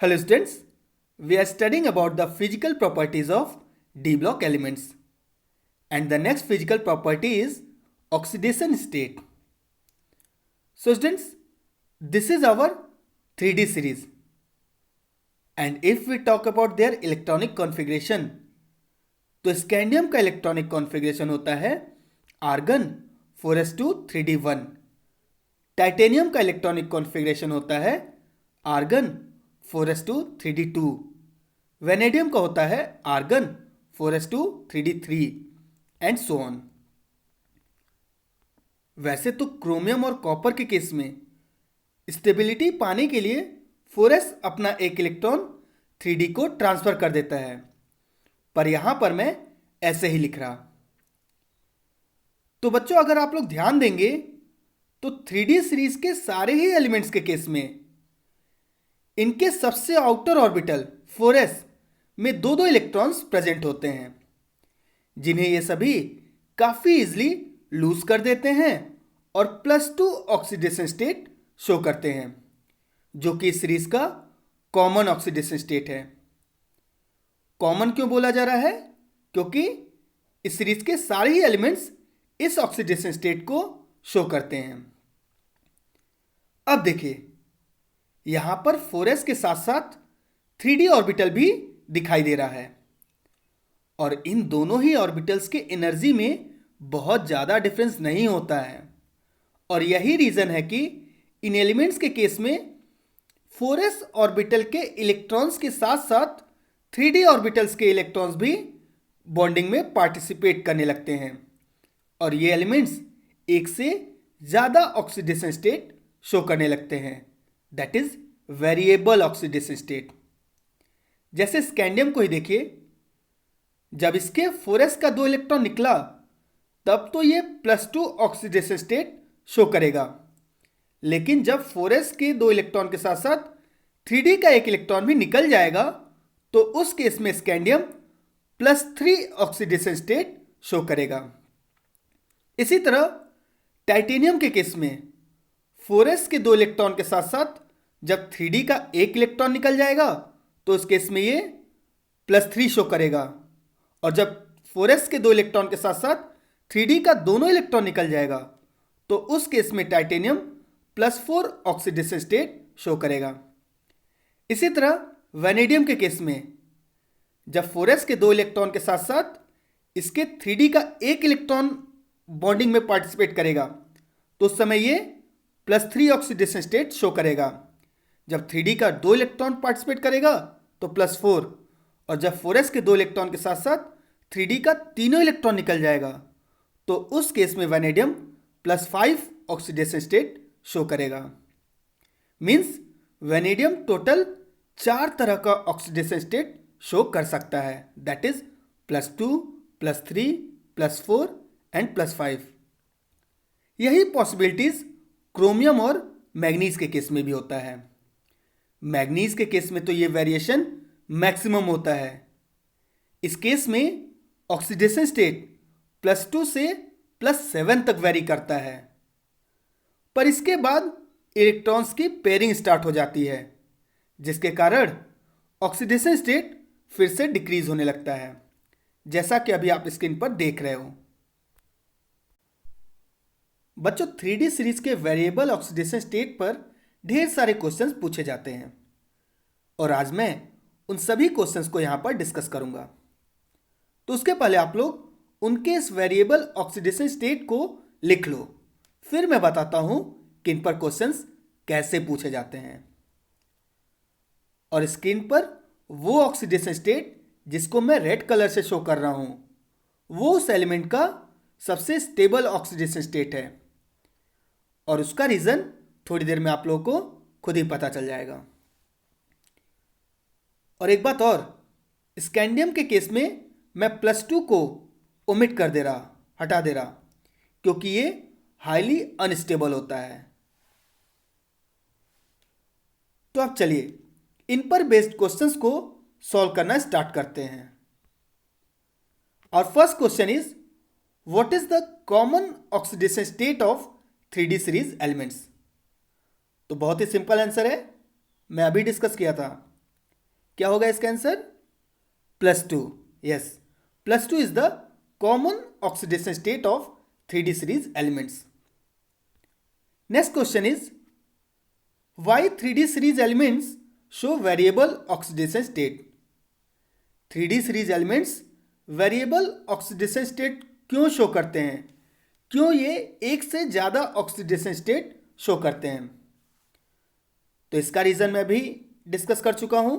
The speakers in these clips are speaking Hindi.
Hello students, we are studying about the physical properties of D block elements, and the next physical property is oxidation state. So students, this is our 3D series, and if we talk about their electronic configuration, तो स्कैंडियम का इलेक्ट्रॉनिक कॉन्फ़िगरेशन होता है आर्गन 4s2 3d1। टाइटेनियम का इलेक्ट्रॉनिक कॉन्फ़िगरेशन होता है आर्गन 4s2 3d2। वेनेडियम का होता है argon 4s2 3d3 and so on. वैसे तो क्रोमियम और कॉपर के केस में स्टेबिलिटी पाने के लिए 4s अपना एक इलेक्ट्रॉन 3d को ट्रांसफर कर देता है, पर यहां पर मैं ऐसे ही लिख रहा। तो बच्चों, अगर आप लोग ध्यान देंगे तो 3D सीरीज के सारे ही एलिमेंट्स के केस में इनके सबसे आउटर ऑर्बिटल 4s में दो दो इलेक्ट्रॉन्स प्रेजेंट होते हैं, जिन्हें ये सभी काफी इजीली लूज कर देते हैं और +2 ऑक्सीडेशन स्टेट शो करते हैं, जो कि इस सीरीज का कॉमन ऑक्सीडेशन स्टेट है। कॉमन क्यों बोला जा रहा है? क्योंकि इस सीरीज के सारे ही एलिमेंट्स इस ऑक्सीडेशन स्टेट को शो करते हैं। अब देखिए, यहां पर 4s के साथ साथ 3d ऑर्बिटल भी दिखाई दे रहा है, और इन दोनों ही ऑर्बिटल्स के एनर्जी में बहुत ज्यादा डिफरेंस नहीं होता है, और यही रीजन है कि इन एलिमेंट्स के केस में 4s ऑर्बिटल के इलेक्ट्रॉन्स के साथ साथ 3d ऑर्बिटल्स के इलेक्ट्रॉन्स भी बॉन्डिंग में पार्टिसिपेट करने लगते हैं, और ये एलिमेंट्स एक से ज्यादा ऑक्सीडेशन स्टेट शो करने लगते हैं, that is variable oxidation state. जैसे स्कैंडियम को ही देखिए, जब इसके 4s का 2 इलेक्ट्रॉन निकला तब तो ये +2 ऑक्सीडेशन स्टेट शो करेगा, लेकिन जब 4s के 2 इलेक्ट्रॉन के साथ साथ 3d का एक इलेक्ट्रॉन भी निकल जाएगा तो उस केस में स्कैंडियम +3 ऑक्सीडेशन स्टेट शो करेगा। इसी तरह टाइटेनियम के केस में 4s के 2 इलेक्ट्रॉन के साथ साथ जब 3d का एक इलेक्ट्रॉन निकल जाएगा तो इस केस में ये +3 शो करेगा, और जब 4s के 2 इलेक्ट्रॉन के साथ साथ 3d का दोनों इलेक्ट्रॉन निकल जाएगा तो उस केस में टाइटेनियम +4 ऑक्सीडेशन स्टेट शो करेगा। इसी तरह वेनेडियम के केस में जब 4s के 2 इलेक्ट्रॉन के साथ साथ इसके 3d का एक इलेक्ट्रॉन बॉन्डिंग में पार्टिसिपेट करेगा तो उस समय ये +3 ऑक्सीडेशन स्टेट शो करेगा। जब 3d का 2 इलेक्ट्रॉन पार्टिसिपेट करेगा तो +4, और जब 4s के 2 इलेक्ट्रॉन के साथ साथ 3d का तीनों इलेक्ट्रॉन निकल जाएगा तो उस केस में वेनेडियम +5 ऑक्सीडेशन स्टेट शो करेगा। मीन्स वेनेडियम टोटल 4 तरह का ऑक्सीडेशन स्टेट शो कर सकता है, दैट इज +2, +3, +4 एंड +5। यही पॉसिबिलिटीज क्रोमियम और मैग्नीज के केस में भी होता है। मैग्नीज के केस में तो ये वेरिएशन मैक्सिमम होता है। इस केस में ऑक्सीडेशन स्टेट +2 से +7 तक वेरी करता है, पर इसके बाद इलेक्ट्रॉन्स की पेयरिंग स्टार्ट हो जाती है, जिसके कारण ऑक्सीडेशन स्टेट फिर से डिक्रीज होने लगता है, जैसा कि अभी आप स्क्रीन पर देख रहे हो। बच्चों, 3D सीरीज के वेरिएबल ऑक्सीडेशन स्टेट पर ढेर सारे क्वेश्चंस पूछे जाते हैं, और आज मैं उन सभी क्वेश्चंस को यहां पर डिस्कस करूंगा। तो उसके पहले आप लोग उनके इस वेरिएबल ऑक्सीडेशन स्टेट को लिख लो, फिर मैं बताता हूं कि इन पर क्वेश्चंस कैसे पूछे जाते हैं। और स्क्रीन पर वो ऑक्सीडेशन स्टेट जिसको मैं रेड कलर से शो कर रहा हूं, वो उस एलिमेंट का सबसे स्टेबल ऑक्सीडेशन स्टेट है, और उसका रीजन थोड़ी देर में आप लोगों को खुद ही पता चल जाएगा। और एक बात और, स्कैंडियम के केस में मैं +2 को ओमिट कर दे रहा, हटा दे रहा, क्योंकि ये हाईली अनस्टेबल होता है। तो अब चलिए इन पर बेस्ड क्वेश्चंस को सॉल्व करना स्टार्ट करते हैं। और first question is, what is the common oxidation state of 3D series elements? तो बहुत ही सिंपल आंसर है, मैं अभी डिस्कस किया था, क्या होगा इसका answer? +2। Yes, +2 is the common oxidation state of 3D series elements. Next question is why 3D series elements show variable oxidation state. 3D series elements variable oxidation state क्यों शो करते हैं? क्यों ये एक से ज़्यादा ऑक्सीडेशन स्टेट शो करते हैं? तो इसका रीज़न मैं भी डिस्कस कर चुका हूं।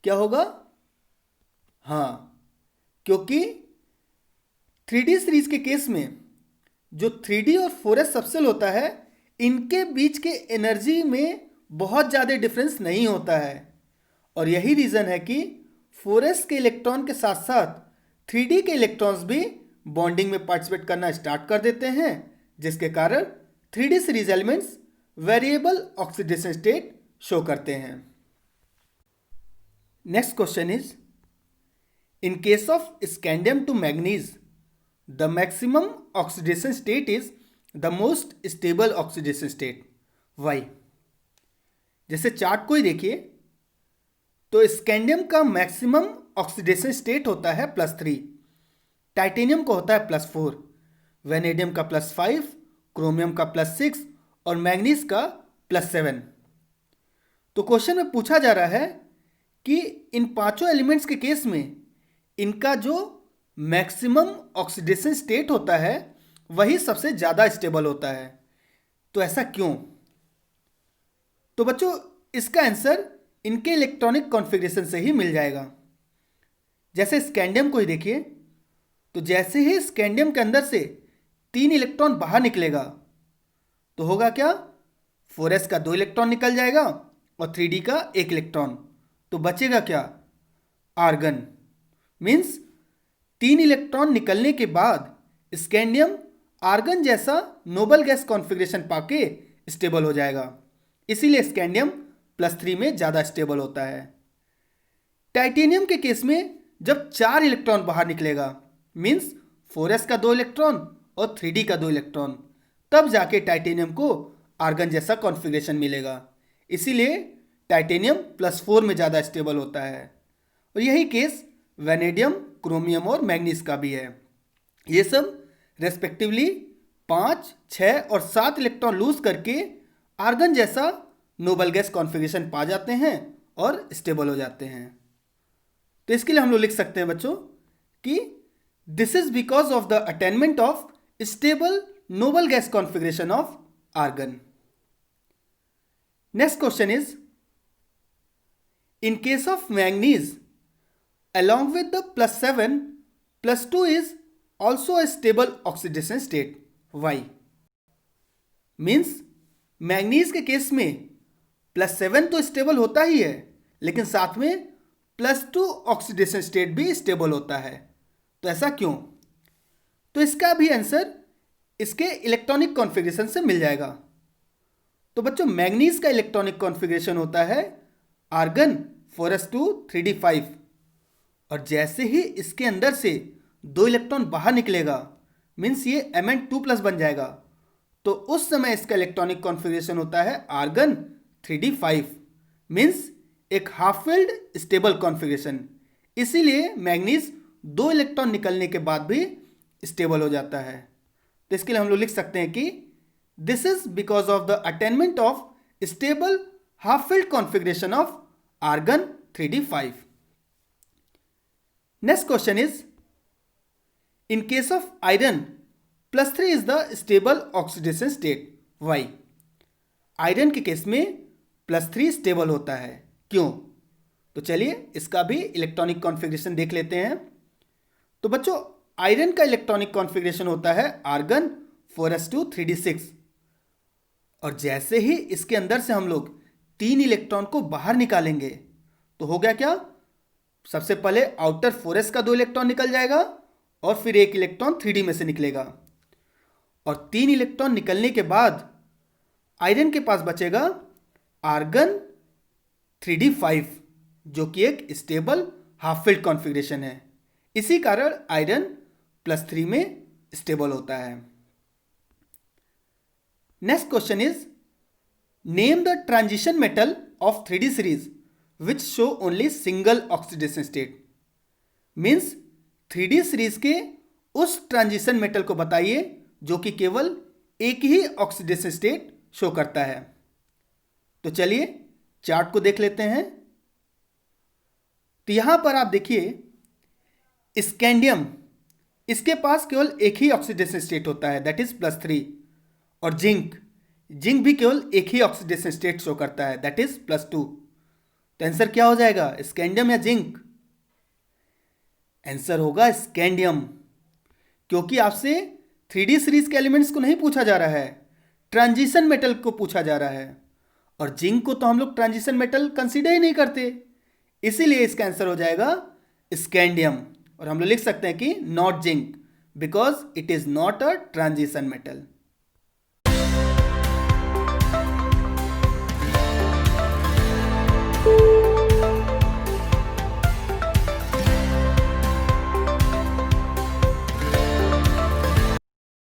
क्या होगा? हाँ, क्योंकि 3D सीरीज के केस में जो 3D और 4s सबसेल होता है, इनके बीच के एनर्जी में बहुत ज़्यादा डिफरेंस नहीं होता है, और यही रीज़न है कि 4s के इलेक्ट्रॉन के साथ साथ 3D के इलेक्ट्रॉन्स भी बॉन्डिंग में पार्टिसिपेट करना स्टार्ट कर देते हैं, जिसके कारण 3D series elements variable oxidation state show करते हैं। Next question is in case of scandium to manganese the maximum oxidation state is the most stable oxidation state. Why? जैसे चार्ट को ही देखिए तो स्कैंडियम का मैक्सिमम ऑक्सीडेशन स्टेट होता है +3, टाइटेनियम का होता है +4, वेनेडियम का +5, क्रोमियम का +6 और मैग्नीज का +7। तो क्वेश्चन में पूछा जा रहा है कि इन पांचों एलिमेंट्स के केस में इनका जो मैक्सिमम ऑक्सीडेशन स्टेट होता है वही सबसे ज़्यादा स्टेबल होता है। तो ऐसा क्यों? तो बच्चों, इसका आंसर इनके इलेक्ट्रॉनिक कॉन्फ़िगरेशन से ही मिल जाएगा। जैसे स्कैंडियम को ही देखिए, तो जैसे ही स्कैंडियम के अंदर से 3 इलेक्ट्रॉन बाहर निकलेगा तो होगा क्या? 4s का 2 इलेक्ट्रॉन निकल जाएगा और 3D का 1 इलेक्ट्रॉन, तो बचेगा क्या? आर्गन। मीन्स 3 इलेक्ट्रॉन निकलने के बाद स्कैंडियम आर्गन जैसा नोबल गैस कॉन्फ़िगरेशन पाके स्टेबल हो जाएगा, इसीलिए स्कैंडियम +3 में ज़्यादा स्टेबल होता है। टाइटेनियम के केस में जब 4 इलेक्ट्रॉन बाहर निकलेगा, मीन्स 4s का 2 इलेक्ट्रॉन और 3D का 2 इलेक्ट्रॉन, तब जाके टाइटेनियम को आर्गन जैसा कॉन्फ़िगरेशन मिलेगा, इसीलिए टाइटेनियम +4 में ज़्यादा स्टेबल होता है। और यही केस वेनेडियम, क्रोमियम और मैग्नीज का भी है। ये सब रेस्पेक्टिवली 5, 6 और 7 इलेक्ट्रॉन लूज करके आर्गन जैसा नोबल गैस कॉन्फ़िगरेशन पा जाते हैं और स्टेबल हो जाते हैं। तो इसके लिए हम लोग लिख सकते हैं बच्चों कि this is because of the attainment of stable noble gas configuration of argon. Next question is in case of manganese along with the +7, +2 is also a stable oxidation state. Why? Means manganese के केस में +7 तो स्टेबल होता ही है, लेकिन साथ में +2 ऑक्सीडेशन स्टेट भी स्टेबल होता है। तो ऐसा क्यों? तो इसका भी आंसर इसके इलेक्ट्रॉनिक कॉन्फ़िगरेशन से मिल जाएगा। तो बच्चों, मैग्नीज का इलेक्ट्रॉनिक कॉन्फ़िगरेशन होता है आर्गन 4s2 3d5, और जैसे ही इसके अंदर से 2 इलेक्ट्रॉन बाहर निकलेगा, मीन्स ये Mn2+ बन जाएगा, तो उस समय इसका इलेक्ट्रॉनिक कॉन्फ़िगरेशन होता है आर्गन 3d5, मीन्स एक हाफ फिल्ड स्टेबल कॉन्फ़िगरेशन। इसीलिए मैग्नीज 2 इलेक्ट्रॉन निकलने के बाद भी स्टेबल हो जाता है। तो इसके लिए हम लोग लिख सकते हैं कि this is because of the attainment of stable half filled configuration of argon 3d5। Next question is in case of iron +3 is the stable oxidation state. Why? Iron के केस में +3 स्टेबल होता है, क्यों? तो चलिए इसका भी इलेक्ट्रॉनिक कॉन्फ़िगरेशन देख लेते हैं। तो बच्चों, आयरन का इलेक्ट्रॉनिक कॉन्फ़िगरेशन होता है आर्गन 4s2 3d6, और जैसे ही इसके अंदर से हम लोग 3 इलेक्ट्रॉन को बाहर निकालेंगे तो हो गया क्या? सबसे पहले आउटर 4s का 2 इलेक्ट्रॉन निकल जाएगा और फिर 1 इलेक्ट्रॉन 3D में से निकलेगा, और 3 इलेक्ट्रॉन निकलने के बाद आयरन के पास बचेगा आर्गन 3d5, जो कि एक स्टेबल हाफ फिल्ड कॉन्फ़िगरेशन है। इसी कारण आयरन +3 में स्टेबल होता है। Next question is name the transition metal of 3D series which show only single oxidation state. Means 3D series के उस ट्रांजिशन मेटल को बताइए जो कि केवल एक ही ऑक्सीडेशन स्टेट शो करता है। तो चलिए चार्ट को देख लेते हैं। तो यहां पर आप देखिए स्कैंडियम, इसके पास केवल एक ही ऑक्सीडेशन स्टेट होता है, दैट इज +3। और जिंक भी केवल एक ही ऑक्सीडेशन स्टेट शो करता है, दैट इज +2। तो आंसर क्या हो जाएगा, स्कैंडियम या जिंक? आंसर होगा स्कैंडियम, क्योंकि आपसे 3D सीरीज के एलिमेंट्स को नहीं पूछा जा रहा है, ट्रांजिशन मेटल को पूछा जा रहा है। और जिंक को तो हम लोग ट्रांजिशन मेटल कंसीडर ही नहीं करते, इसीलिए इसका आंसर हो जाएगा स्कैंडियम। और हम लोग लिख सकते हैं कि not zinc because it is not a transition metal.